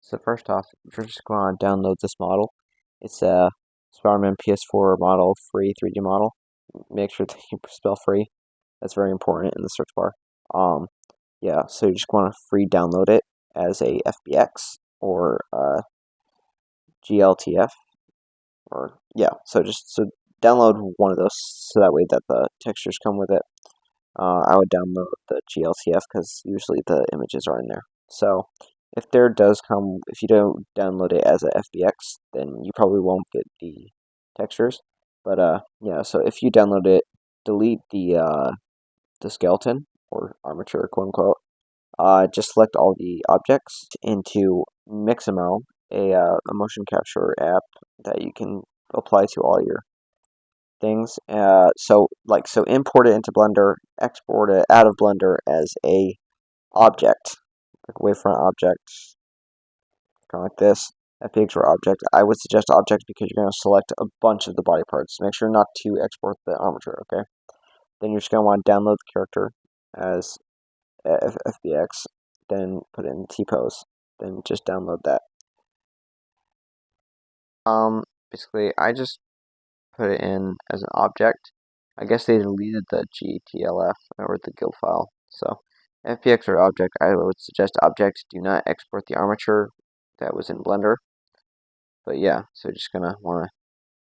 So first off, we're just going to download this model. It's a Spider-Man PS4 model, free 3D model. Make sure that you spell free. That's very important in the search bar. Yeah, so you just want to free download it as a FBX or GLTF, or yeah. So download one of those so that way that the textures come with it. I would download the GLTF because usually the images are in there. So if if you don't download it as a FBX, then you probably won't get the textures. But yeah, so if you download it, delete the skeleton or armature, quote unquote. Just select all the objects into Mixamo, a motion capture app that you can apply to all your things. So import it into Blender, export it out of Blender as a object, like wavefront object, kind of like this. FBX or object. I would suggest object because you're going to select a bunch of the body parts. Make sure not to export the armature. Okay. Then you're just going to want to download the character as FBX. Then put it in T-pose. Then just download that. Basically, I just put it in as an object. I guess they deleted the GTLF or the GIL file. So FBX or object, I would suggest object. Do not export the armature that was in Blender. But yeah, so just gonna wanna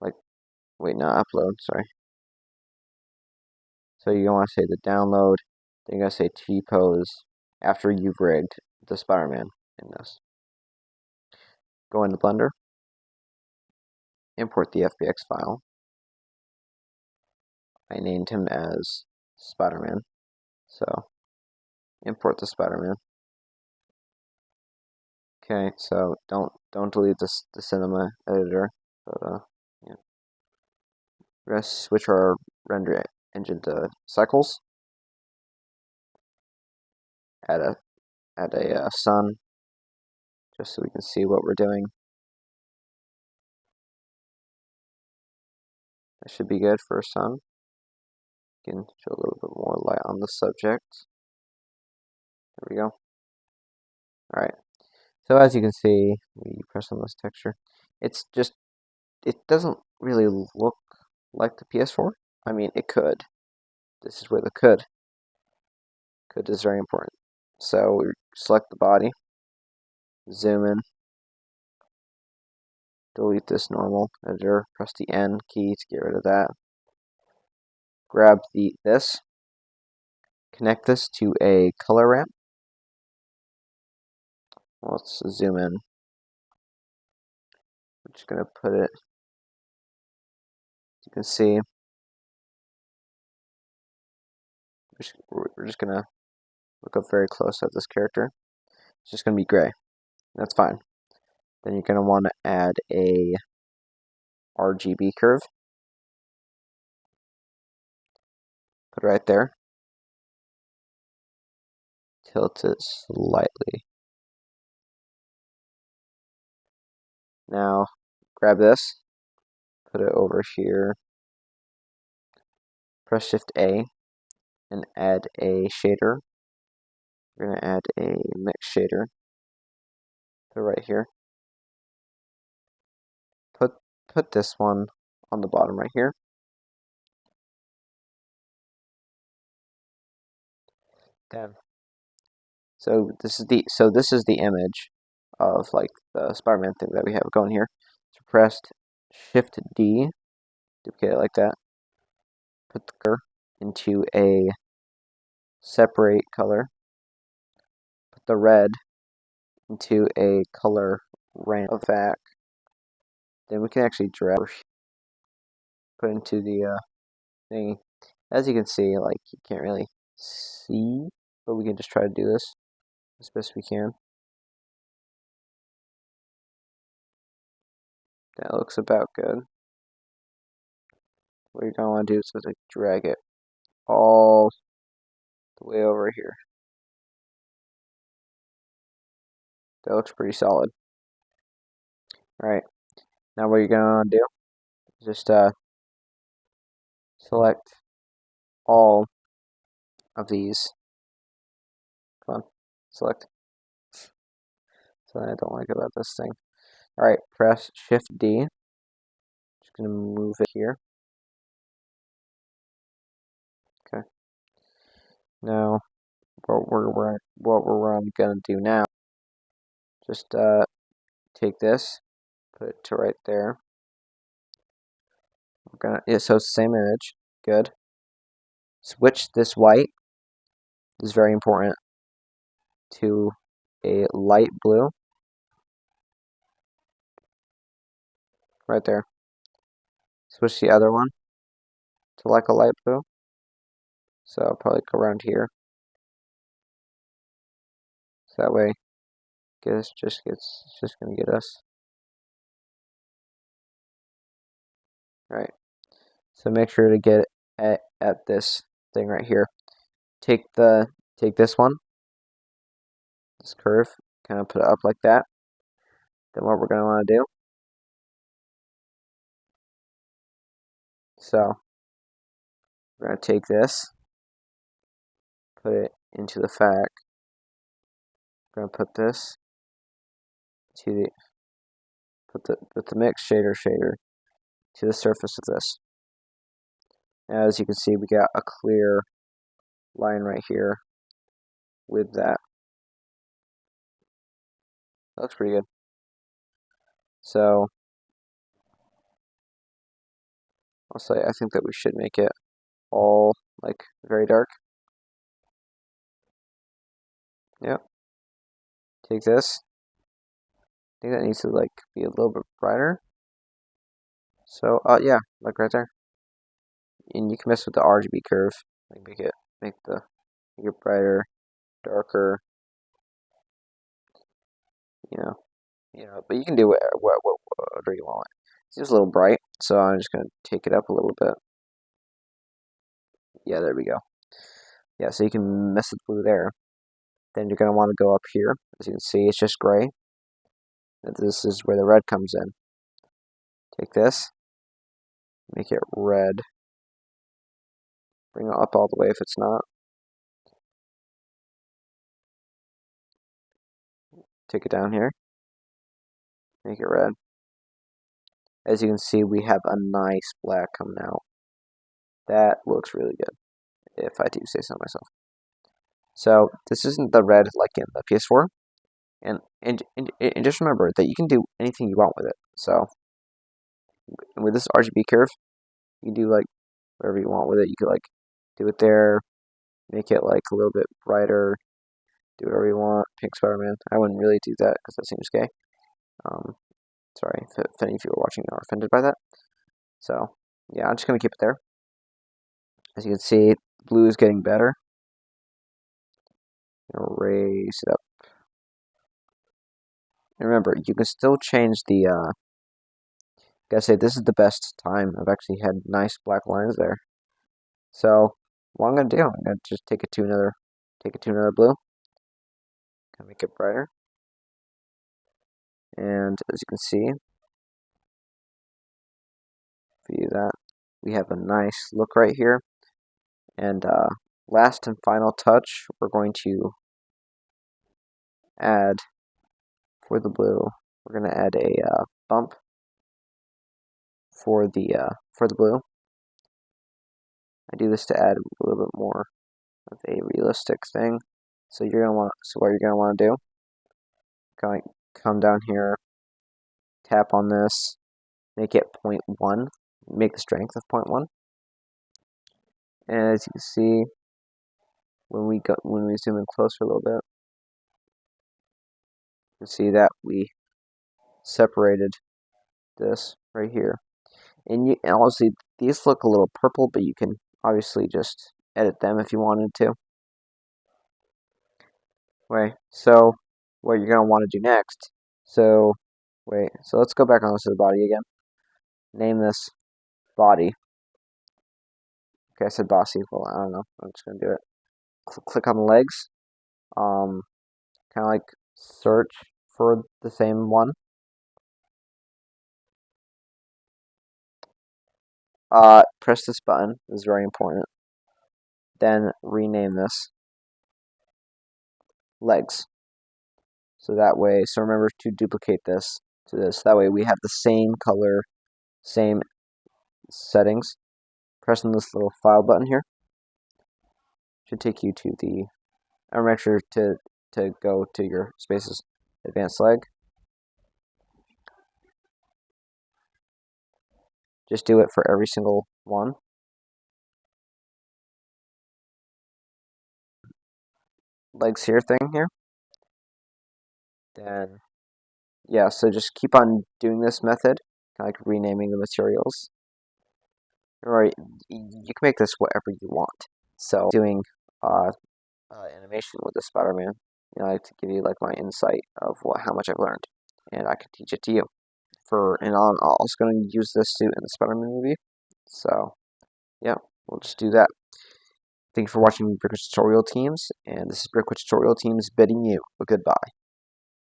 wait, not upload, sorry. So you wanna say the download, then you're gonna say T-pose after you've rigged the Spider-Man in this. Go into Blender, import the FBX file. I named him as Spider-Man. So import the Spider-Man. Okay, so don't delete the cinema editor, but yeah. We're gonna switch our render engine to cycles. Add a sun, just so we can see what we're doing. That should be good for a sun. You can show a little bit more light on the subject. There we go. Alright. So as you can see, we press on this texture. It doesn't really look like the PS4. I mean, it could. This is where the could. Could is very important. So we select the body, zoom in, delete this normal editor, press the N key to get rid of that. Grab this, connect this to a color ramp. Let's zoom in. We're just going to put it, as you can see, we're just going to look up very close at this character. It's just going to be gray. That's fine. Then you're going to want to add a RGB curve. Put it right there. Tilt it slightly. Now, grab this, put it over here, press Shift A, and add a shader. We're going to add a mix shader. Put it right here. Put this one on the bottom right here. Then, so this is the image of like the Spider-Man thing that we have going here. So press Shift D, duplicate it like that. Put the color into a separate color. Put the red into a color ramp effect. Then we can actually drag, put into the thing. As you can see, like you can't really see, but we can just try to do this as best we can. That looks about good. What you're gonna want to do is like drag it all the way over here. That looks pretty solid. Alright, now what you're gonna do is just select all of these. Come on, select. So I don't like about this thing. Alright, press Shift D. Just gonna move it here. Okay. Now what we're gonna do now, just take this, put it to right there. We're gonna, yeah, so it's the same image. Good. Switch this white, this is very important, to a light blue. Right there. Switch the other one to like a light blue. So I'll probably go around here. So that way, it's just gonna get us. Right. So make sure to get at this thing right here. Take this one, this curve, kind of put it up like that. Then what we're gonna want to do. So we're gonna take this, put it into the FAC. We're gonna put this to the put the mix shader to the surface of this. As you can see, we got a clear line right here with that. That looks pretty good. So I'll say I think that we should make it all like very dark. Yep. Take this. I think that needs to like be a little bit brighter. So yeah, like right there. And you can mess with the RGB curve, like make it brighter, darker. But you can do whatever you want. It's just a little bright, so I'm just gonna take it up a little bit. Yeah, there we go. Yeah, so you can mess with blue there. Then you're gonna want to go up here. As you can see, it's just gray. And this is where the red comes in. Take this, make it red. Bring it up all the way if it's not. Take it down here. Make it red. As you can see, we have a nice black coming out. That looks really good, if I do say so myself. So this isn't the red like in the PS4, and just remember that you can do anything you want with it. So with this RGB curve, you can do like whatever you want with it. You could like do it there, make it like a little bit brighter, do whatever you want. Pink Spider-Man. I wouldn't really do that because that seems gay. Sorry if any of you are watching are offended by that. So yeah, I'm just gonna keep it there. As you can see, blue is getting better. Raise it up. And remember, you can still change the, gotta say, this is the best time. I've actually had nice black lines there. So, what I'm gonna do, I'm gonna just take it to another blue. Gonna make it brighter. And as you can see, view that, we have a nice look right here. And, last and final touch, we're going to add, for the blue, we're gonna add a, bump for the blue. I do this to add a little bit more of a realistic thing. So what you're gonna want to do, come down here, tap on this, make it 0.1, make the strength of 0.1. And as you can see, when we zoom in closer a little bit, you can see that we separated this right here. And honestly, these look a little purple, but you can obviously just edit them if you wanted to. Wait, so what you're gonna want to do next? So let's go back on to the body again. Name this body. Okay, I said bossy. Well, I don't know. I'm just gonna do it. Click on the legs. Kind of like search for the same one. Press this button. This is very important. Then rename this legs. So that way, so remember to duplicate this to this. That way we have the same color, same settings. Pressing this little file button here should take you to the, and make sure to go to your Spaces Advanced Leg. Just do it for every single one. Legs here thing here. Then, yeah, so just keep on doing this method, kind of like renaming the materials. Or you can make this whatever you want. So doing animation with the Spider-Man, I like to give you like my insight of how much I've learned, and I can teach it to you. And I'm also going to use this suit in the Spider-Man movie. So yeah, we'll just do that. Thank you for watching Brickwitch Tutorial Teams, and this is Brickwitch Tutorial Teams bidding you a goodbye.